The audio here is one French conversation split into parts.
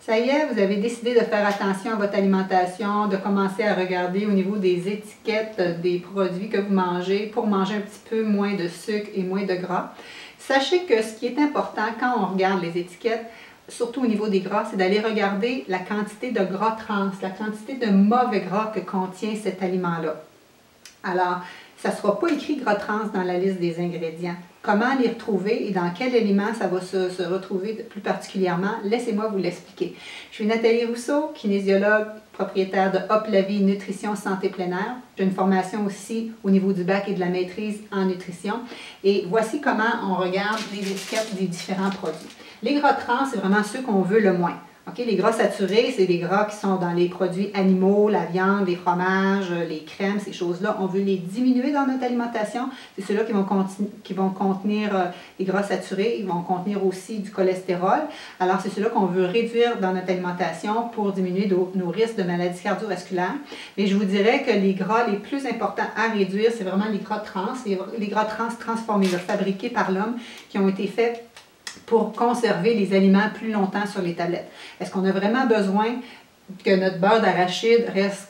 Ça y est, vous avez décidé de faire attention à votre alimentation, de commencer à regarder au niveau des étiquettes des produits que vous mangez pour manger un petit peu moins de sucre et moins de gras. Sachez que ce qui est important quand on regarde les étiquettes, surtout au niveau des gras, c'est d'aller regarder la quantité de gras trans, la quantité de mauvais gras que contient cet aliment-là. Alors, ça ne sera pas écrit gras trans dans la liste des ingrédients. Comment les retrouver et dans quel aliment ça va se retrouver plus particulièrement, laissez-moi vous l'expliquer. Je suis Nathalie Rousseau, kinésiologue, propriétaire de Hop la Vie Nutrition Santé Plein Air. J'ai une formation aussi au niveau du bac et de la maîtrise en nutrition. Et voici comment on regarde les étiquettes des différents produits. Les gras trans, c'est vraiment ceux qu'on veut le moins. Okay? Les gras saturés, c'est des gras qui sont dans les produits animaux, la viande, les fromages, les crèmes, ces choses-là. On veut les diminuer dans notre alimentation. C'est ceux-là qui vont contenir les gras saturés. Ils vont contenir aussi du cholestérol. Alors, c'est ceux-là qu'on veut réduire dans notre alimentation pour diminuer nos risques de maladies cardiovasculaires. Mais je vous dirais que les gras les plus importants à réduire, c'est vraiment les gras trans. Les gras trans transformés, fabriqués par l'homme, qui ont été faits pour conserver les aliments plus longtemps sur les tablettes. Est-ce qu'on a vraiment besoin que notre beurre d'arachide reste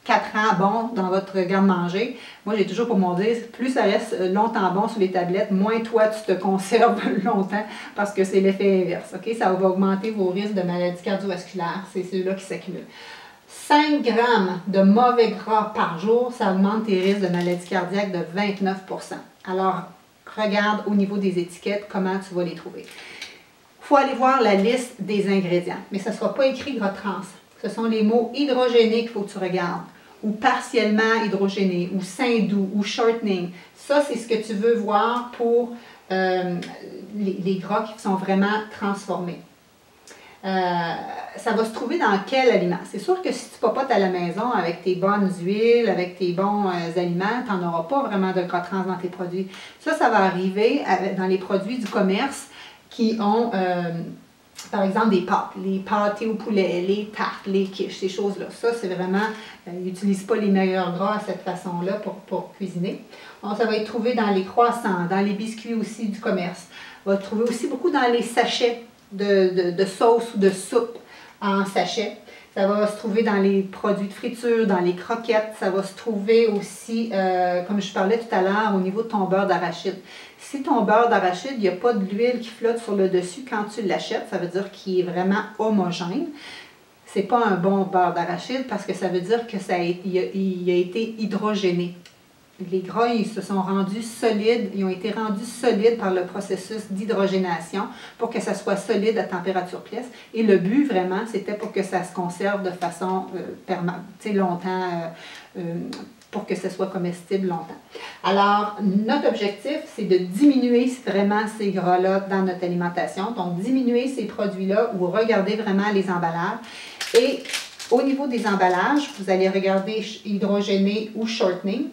4 ans bon dans votre garde-manger? Moi, j'ai toujours pour mon dire, plus ça reste longtemps bon sur les tablettes, moins toi, tu te conserves longtemps parce que c'est l'effet inverse. Okay? Ça va augmenter vos risques de maladies cardiovasculaires. C'est ceux-là qui s'accumulent. 5 grammes de mauvais gras par jour, ça augmente tes risques de maladies cardiaques de 29 %. Alors, regarde au niveau des étiquettes comment tu vas les trouver. Il faut aller voir la liste des ingrédients, mais ça ne sera pas écrit gras trans. Ce sont les mots hydrogénés qu'il faut que tu regardes, ou partiellement hydrogénés, ou sain doux, ou shortening. Ça, c'est ce que tu veux voir pour les gras qui sont vraiment transformés. Ça va se trouver dans quel aliment? C'est sûr que si tu papotes à la maison avec tes bonnes huiles, avec tes bons aliments, tu n'en auras pas vraiment de gras trans dans tes produits. Ça va arriver dans les produits du commerce qui ont, par exemple, des pâtes, les pâtés au poulet, les tartes, les quiches, ces choses-là. Ça, c'est vraiment, ils n'utilisent pas les meilleurs gras à cette façon-là pour cuisiner. Alors, ça va être trouvé dans les croissants, dans les biscuits aussi du commerce. On va le trouver aussi beaucoup dans les sachets de sauce ou de soupe en sachet. Ça va se trouver dans les produits de friture, dans les croquettes. Ça va se trouver aussi, comme je parlais tout à l'heure, au niveau de ton beurre d'arachide. Si ton beurre d'arachide, il n'y a pas de l'huile qui flotte sur le dessus quand tu l'achètes, ça veut dire qu'il est vraiment homogène. Ce n'est pas un bon beurre d'arachide parce que ça veut dire qu'il a été hydrogéné. Les gras, ils se sont rendus solides, ils ont été rendus solides par le processus d'hydrogénation pour que ça soit solide à température pièce. Et le but, vraiment, c'était pour que ça se conserve de façon longtemps, pour que ça soit comestible longtemps. Alors, notre objectif, c'est de diminuer vraiment ces gras-là dans notre alimentation. Donc, diminuer ces produits-là ou regarder vraiment les emballages. Et au niveau des emballages, vous allez regarder hydrogéné ou shortening,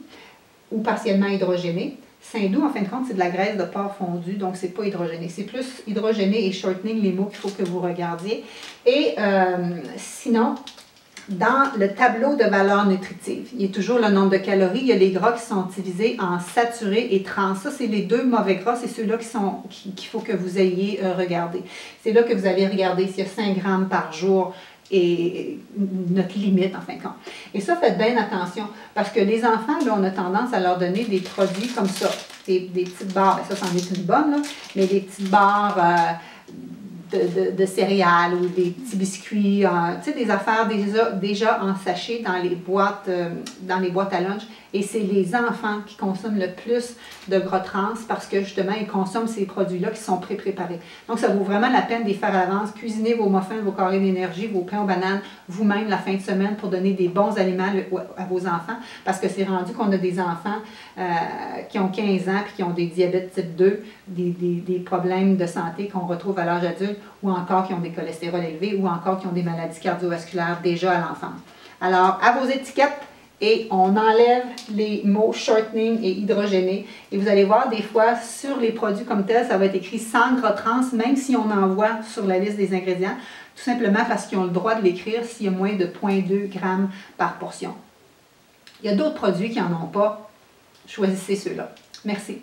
ou partiellement hydrogéné. Sain doux, en fin de compte, c'est de la graisse de porc fondue, donc c'est pas hydrogéné. C'est plus hydrogéné et shortening, les mots qu'il faut que vous regardiez. Et sinon, dans le tableau de valeur nutritive, il y a toujours le nombre de calories. Il y a les gras qui sont divisés en saturés et trans. Ça, c'est les deux mauvais gras. C'est ceux-là qu'il faut que vous ayez regardé. C'est là que vous allez regarder s'il y a 5 grammes par jour et notre limite, en fin de compte. Et ça, faites bien attention, parce que les enfants, là, on a tendance à leur donner des produits comme ça, des petites barres, ça, c'en est une bonne, là, mais des petites barres de céréales ou des petits biscuits, tu sais, des affaires déjà en sachet dans les boîtes à lunch. Et c'est les enfants qui consomment le plus de gras trans parce que justement, ils consomment ces produits-là qui sont pré-préparés. Donc, ça vaut vraiment la peine de les faire à l'avance. Cuisinez vos muffins, vos carrés d'énergie, vos pains aux bananes vous-même la fin de semaine pour donner des bons aliments à vos enfants parce que c'est rendu qu'on a des enfants qui ont 15 ans et qui ont des diabètes type 2, des problèmes de santé qu'on retrouve à l'âge adulte ou encore qui ont des cholestérols élevés ou encore qui ont des maladies cardiovasculaires déjà à l'enfance. Alors, à vos étiquettes, et on enlève les mots shortening et hydrogéné. Et vous allez voir, des fois, sur les produits comme tel, ça va être écrit sans gras trans, même si on en voit sur la liste des ingrédients, tout simplement parce qu'ils ont le droit de l'écrire s'il y a moins de 0,2 g par portion. Il y a d'autres produits qui n'en ont pas. Choisissez ceux-là. Merci.